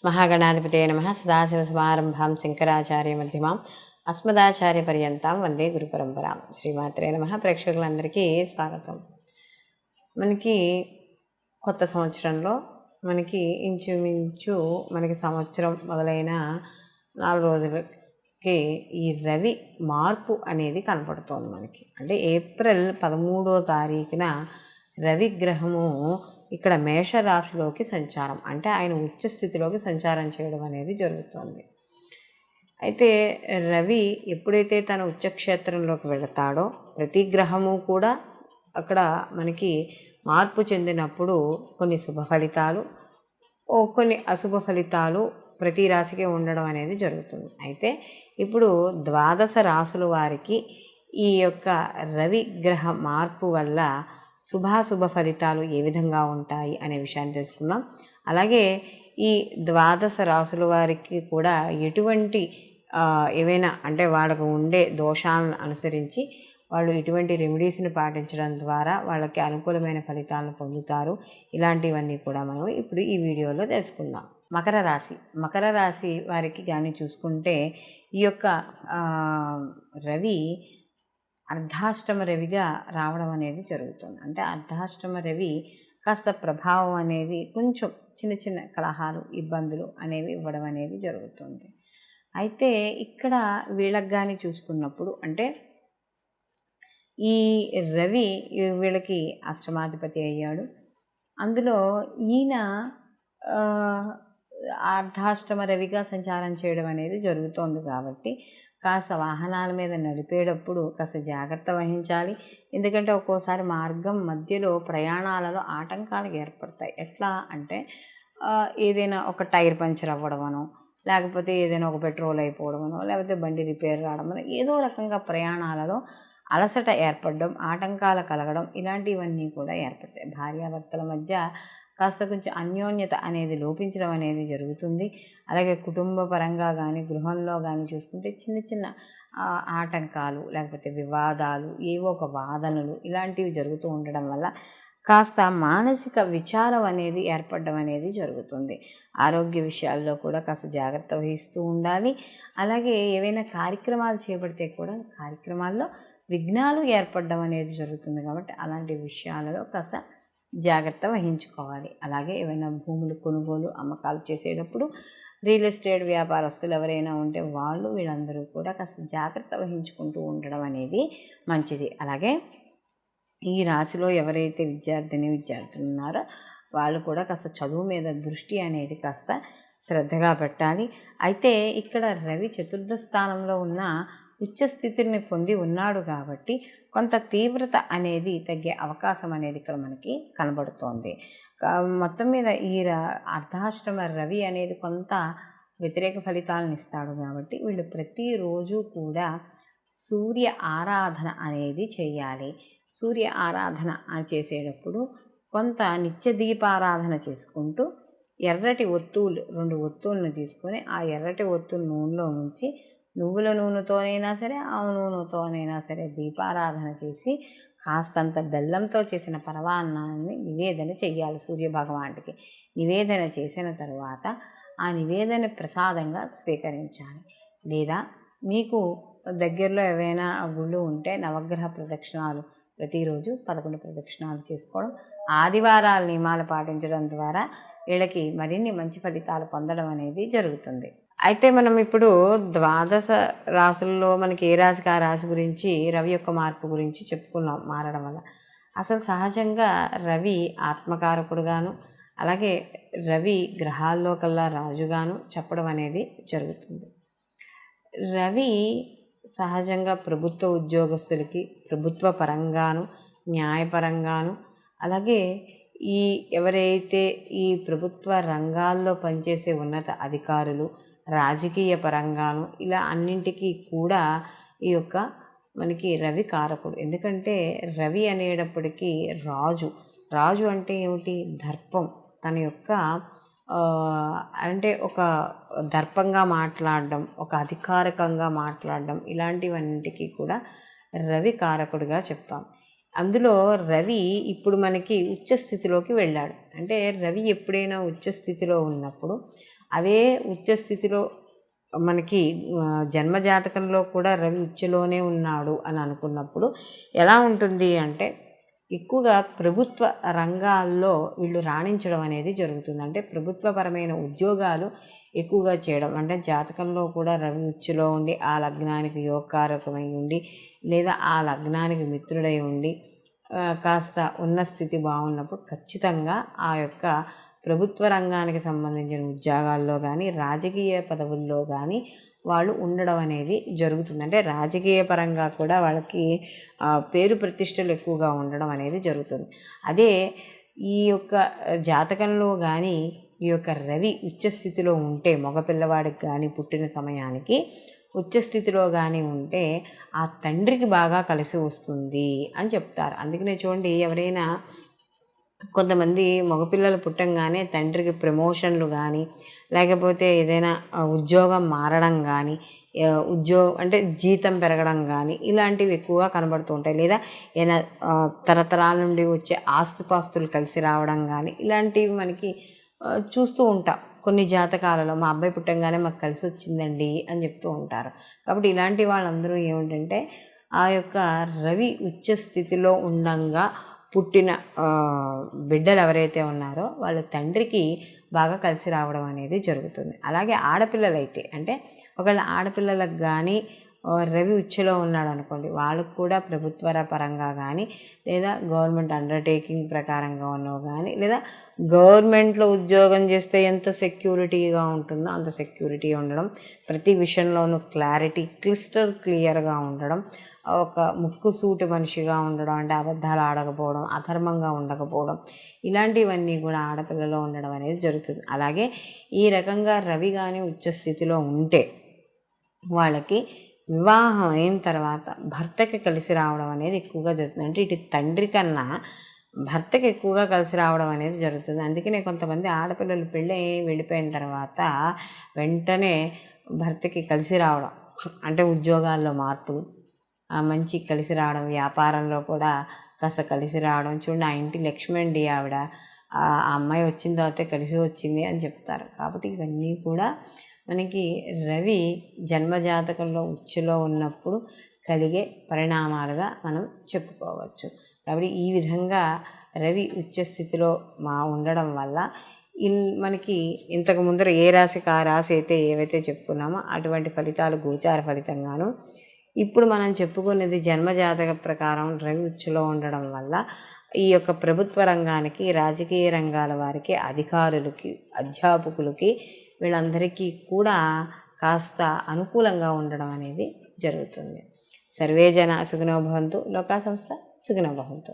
మహాగణాధిపతయ నమః. సదాశివసమారంభాం శంకరాచార్యమధ్యమాం అస్మదాచార్యపర్యంతం వందే గురుపరంపరాం. శ్రీమాత్రే నమః. ప్రేక్షకులందరికీ స్వాగతం. మనకి కొత్త సంవత్సరంలో మనకి ఇంచుమించు సంవత్సరం మొదలైన 4 రోజులకి ఈ రవి మార్పు అనేది కనపడుతోంది మనకి. అంటే ఏప్రిల్ 13వ తారీఖున రవి గ్రహము ఇక్కడ మేషరాశిలోకి సంచారం, అంటే ఆయన ఉచ్చ స్థితిలోకి సంచారం చేయడం అనేది జరుగుతుంది. అయితే రవి ఎప్పుడైతే తన ఉచ్చక్షేత్రంలోకి వెళతాడో ప్రతి గ్రహము కూడా అక్కడ మనకి మార్పు చెందినప్పుడు కొన్ని శుభ ఫలితాలు, కొన్ని అశుభ ఫలితాలు ప్రతి రాశికి ఉండడం అనేది జరుగుతుంది. అయితే ఇప్పుడు 12 రాశుల వారికి ఈ యొక్క రవి గ్రహ మార్పు వల్ల శుభాశుభ ఫలితాలు ఏ విధంగా ఉంటాయి అనే విషయాన్ని తెలుసుకుందాం. అలాగే ఈ 12 రాశుల వారికి కూడా ఎటువంటి ఏవైనా అంటే వాళ్ళకు ఉండే దోషాలను అనుసరించి వాళ్ళు ఇటువంటి రెమెడీస్ని పాటించడం ద్వారా వాళ్ళకి అనుకూలమైన ఫలితాలను పొందుతారు. ఇలాంటివన్నీ కూడా మనం ఇప్పుడు ఈ వీడియోలో తెలుసుకుందాం. మకర రాశి వారికి కానీ చూసుకుంటే ఈ యొక్క రవి అర్ధాష్టమ రవిగా రావడం అనేది జరుగుతుంది. అంటే అర్ధాష్టమ రవి కాస్త ప్రభావం అనేది కొంచెం చిన్న కలహాలు, ఇబ్బందులు అనేవి ఇవ్వడం అనేది జరుగుతుంది. అయితే ఇక్కడ వీళ్ళకి కానీ చూసుకున్నప్పుడు అంటే ఈ రవి వీళ్ళకి అష్టమాధిపతి అయ్యాడు. అందులో ఈయన అర్ధాష్టమ రవిగా సంచారం చేయడం అనేది జరుగుతోంది కాబట్టి కాస్త వాహనాల మీద నడిపేటప్పుడు కాస్త జాగ్రత్త వహించాలి. ఎందుకంటే ఒక్కోసారి మార్గం మధ్యలో ప్రయాణాలలో ఆటంకాలు ఏర్పడతాయి. ఎట్లా అంటే ఏదైనా ఒక టైర్ పంచర్ అవ్వడమనో, లేకపోతే ఏదైనా ఒక పెట్రోల్ అయిపోవడమనో, లేకపోతే బండి రిపేర్ రావడమనో, ఏదో రకంగా ప్రయాణాలలో అలసట ఏర్పడడం, ఆటంకాలు కలగడం, ఇలాంటివన్నీ కూడా ఏర్పడతాయి. భార్యాభర్తల మధ్య కాస్త కొంచెం అన్యోన్యత అనేది లోపించడం అనేది జరుగుతుంది. అలాగే కుటుంబ పరంగా కానీ గృహంలో కానీ చూసుకుంటే చిన్న ఆటంకాలు, లేకపోతే వివాదాలు, ఏవో ఒక వాదనలు ఇలాంటివి జరుగుతూ ఉండడం వల్ల కాస్త మానసిక విచారం అనేది ఏర్పడడం అనేది జరుగుతుంది. ఆరోగ్య విషయాల్లో కూడా కాస్త జాగ్రత్త వహిస్తూ ఉండాలి. అలాగే ఏవైనా కార్యక్రమాలు చేపడితే కూడా కార్యక్రమాల్లో విఘ్నాలు ఏర్పడడం అనేది జరుగుతుంది. కాబట్టి అలాంటి విషయాలలో కాస్త జాగ్రత్త వహించుకోవాలి. అలాగే ఏవైనా భూములు కొనుగోలు అమ్మకాలు చేసేటప్పుడు రియల్ ఎస్టేట్ వ్యాపారస్తులు ఎవరైనా ఉంటే వీళ్ళందరూ కూడా కాస్త జాగ్రత్త వహించుకుంటూ ఉండడం అనేది మంచిది. అలాగే ఈ రాశిలో ఎవరైతే విద్యార్థులు ఉన్నారో వాళ్ళు కూడా కాస్త చదువు మీద దృష్టి అనేది కాస్త శ్రద్ధగా పెట్టాలి. అయితే ఇక్కడ రవి చతుర్థ స్థానంలో ఉన్న ఉచ్చ స్థితిని పొంది ఉన్నాడు కాబట్టి కొంత తీవ్రత అనేది తగ్గే అవకాశం అనేది ఇక్కడ మనకి కనబడుతోంది. మొత్తం మీద ఈ అర్ధాష్టమ రవి అనేది కొంత వ్యతిరేక ఫలితాలను ఇస్తాడు కాబట్టి వీళ్ళు ప్రతిరోజు కూడా సూర్య ఆరాధన అనేది చేయాలి. సూర్య ఆరాధన చేసేటప్పుడు కొంత నిత్య దీపారాధన చేసుకుంటూ ఎర్రటి ఒత్తులు 2 ఒత్తులను తీసుకొని ఆ ఎర్రటి ఒత్తులు నూనెలో ఉంచి నువ్వుల నూనెతోనైనా సరే ఆవు నూనెతోనైనా సరే దీపారాధన చేసి కాస్తంత బెల్లంతో చేసిన పరమాన్నాన్ని నివేదన చెయ్యాలి. సూర్యభగవానుడికి నివేదన చేసిన తర్వాత ఆ నివేదన ప్రసాదంగా స్వీకరించాలి. లేదా మీకు దగ్గరలో ఏవైనా గుళ్ళు ఉంటే నవగ్రహ ప్రదక్షిణాలు ప్రతిరోజు 11 ప్రదక్షిణాలు చేసుకోవడం, ఆదివారాల నియమాలు పాటించడం ద్వారా వీళ్ళకి మరిన్ని మంచి ఫలితాలు పొందడం అనేది జరుగుతుంది. అయితే మనం ఇప్పుడు 12 రాశుల్లో మనకి ఏ రాశికి ఆ రాశి గురించి రవి యొక్క మార్పు గురించి చెప్పుకున్నాం. మారడం వల్ల అసలు సహజంగా రవి ఆత్మకారకుడుగాను, అలాగే రవి గ్రహాల్లో కల్లా రాజుగాను చెప్పడం అనేది జరుగుతుంది. రవి సహజంగా ప్రభుత్వ ఉద్యోగస్తులకి ప్రభుత్వ పరంగాను, న్యాయపరంగాను, అలాగే ఎవరైతే ఈ ప్రభుత్వ రంగాల్లో పనిచేసే ఉన్నత అధికారులు, రాజకీయ పరంగాను, ఇలా అన్నింటికీ కూడా ఈ యొక్క మనకి రవి కారకుడు. ఎందుకంటే రవి అనేటప్పటికీ రాజు అంటే ఏమిటి? దర్పం. తన యొక్క అంటే ఒక దర్పంగా మాట్లాడడం, ఒక అధికారికంగా మాట్లాడడం, ఇలాంటివన్నింటికీ కూడా రవి కారకుడిగా చెప్తాం. అందులో రవి ఇప్పుడు మనకి ఉచ్చ స్థితిలోకి వెళ్ళాడు. అంటే రవి ఎప్పుడైనా ఉచ్చ స్థితిలో ఉన్నప్పుడు అదే ఉచ్చ స్థితిలో మనకి జన్మజాతకంలో కూడా రవి ఉచ్చలోనే ఉన్నాడు అని అనుకున్నప్పుడు ఎలా ఉంటుంది అంటే ఎక్కువగా ప్రభుత్వ రంగాల్లో వీళ్ళు రాణించడం అనేది జరుగుతుంది. అంటే ప్రభుత్వపరమైన ఉద్యోగాలు ఎక్కువగా చేయడం, అంటే జాతకంలో కూడా రవి ఉచ్చులో ఉండి ఆ లగ్నానికి యోగకారకమై ఉండి లేదా ఆ లగ్నానికి మిత్రుడై ఉండి కాస్త ఉన్న స్థితి బాగున్నప్పుడు ఖచ్చితంగా ఆ యొక్క ప్రభుత్వ రంగానికి సంబంధించిన ఉద్యోగాల్లో కానీ రాజకీయ పదవుల్లో కానీ వాళ్ళు ఉండడం అనేది జరుగుతుంది. అంటే రాజకీయ పరంగా కూడా వాళ్ళకి పేరు ప్రతిష్టలు ఎక్కువగా ఉండడం అనేది జరుగుతుంది. అదే ఈ యొక్క జాతకంలో కానీ ఈ యొక్క రవి ఉచ్చస్థితిలో ఉంటే మగపిల్లవాడికి కానీ పుట్టిన సమయానికి ఉచ్చస్థితిలో కానీ ఉంటే ఆ తండ్రికి బాగా కలిసి వస్తుంది అని చెప్తారు. అందుకనే చూడండి, ఎవరైనా కొంతమంది మగపిల్లలు పుట్టంగానే తండ్రికి ప్రమోషన్లు కానీ లేకపోతే ఏదైనా ఉద్యోగం మారడం కానీ అంటే జీతం పెరగడం కానీ ఇలాంటివి ఎక్కువగా కనబడుతూ ఉంటాయి. లేదా ఏదైనా తరతరాల నుండి వచ్చే ఆస్తుపాస్తులు కలిసి రావడం కానీ ఇలాంటివి మనకి చూస్తూ ఉంటాం. కొన్ని జాతకాలలో మా అబ్బాయి పుట్టంగానే మాకు కలిసి వచ్చిందండి అని చెప్తూ ఉంటారు. కాబట్టి ఇలాంటి వాళ్ళందరూ ఏమిటంటే ఆ యొక్క రవి ఉచ్చ స్థితిలో ఉండంగా పుట్టిన బిడ్డలు ఎవరైతే ఉన్నారో వాళ్ళ తండ్రికి బాగా కలిసి రావడం అనేది జరుగుతుంది. అలాగే ఆడపిల్లలైతే, అంటే ఒకవేళ ఆడపిల్లలకు కానీ రవి ఉచ్చలో ఉన్నాడు అనుకోండి, వాళ్ళకు కూడా ప్రభుత్వ పరంగా కానీ లేదా గవర్నమెంట్ అండర్టేకింగ్ ప్రకారంగా ఉన్నవి కానీ లేదా గవర్నమెంట్లో ఉద్యోగం చేస్తే ఎంత సెక్యూరిటీగా ఉంటుందో అంత సెక్యూరిటీ ఉండడం, ప్రతి విషయంలోనూ క్లియర్గా ఉండడం, ఒక ముక్కు సూటి మనిషిగా ఉండడం, అంటే అబద్ధాలు ఆడకపోవడం, అధర్మంగా ఉండకపోవడం, ఇలాంటివన్నీ కూడా ఆడపిల్లలో ఉండడం అనేది జరుగుతుంది. అలాగే ఈ రకంగా రవి కానీ ఉచ్చస్థితిలో ఉంటే వాళ్ళకి వివాహం అయిన తర్వాత భర్తకి కలిసి రావడం అనేది ఎక్కువగా జరుగుతుంది. అంటే ఇటు తండ్రి కన్నా భర్తకి ఎక్కువగా కలిసి రావడం అనేది జరుగుతుంది. అందుకనే కొంతమంది ఆడపిల్లలు పెళ్ళి వెళ్ళిపోయిన తర్వాత వెంటనే భర్తకి కలిసి రావడం, అంటే ఉద్యోగాల్లో మార్పులు, మంచి కలిసి రావడం, వ్యాపారంలో కూడా కాస్త కలిసి రావడం. చూడండి, ఆ ఇంటి లక్ష్మి అండి ఆవిడ, ఆ అమ్మాయి వచ్చిన తర్వాత కలిసి వచ్చింది అని చెప్తారు. కాబట్టి ఇవన్నీ కూడా మనకి రవి జన్మజాతకంలో ఉచ్చులో ఉన్నప్పుడు కలిగే పరిణామాలుగా మనం చెప్పుకోవచ్చు. కాబట్టి ఈ విధంగా రవి ఉచ్చ స్థితిలో ఉండడం వల్ల మనకి ఇంతకు ముందర ఏ రాశికి ఆ రాశి అయితే ఏవైతే చెప్పుకున్నామో అటువంటి ఫలితాలు గోచార ఫలితంగాను, ఇప్పుడు మనం చెప్పుకున్నది జన్మజాతక ప్రకారం రవి ఉచ్చులో ఉండడం వల్ల ఈ యొక్క ప్రభుత్వ రంగానికి, రాజకీయ రంగాల వారికి, అధికారులకి, అధ్యాపకులకి, వీళ్ళందరికీ కూడా కాస్త అనుకూలంగా ఉండడం అనేది జరుగుతుంది. సర్వే జన సుఖినో భవంతు, లోకా సంస్థ సుఖినో భవంతు.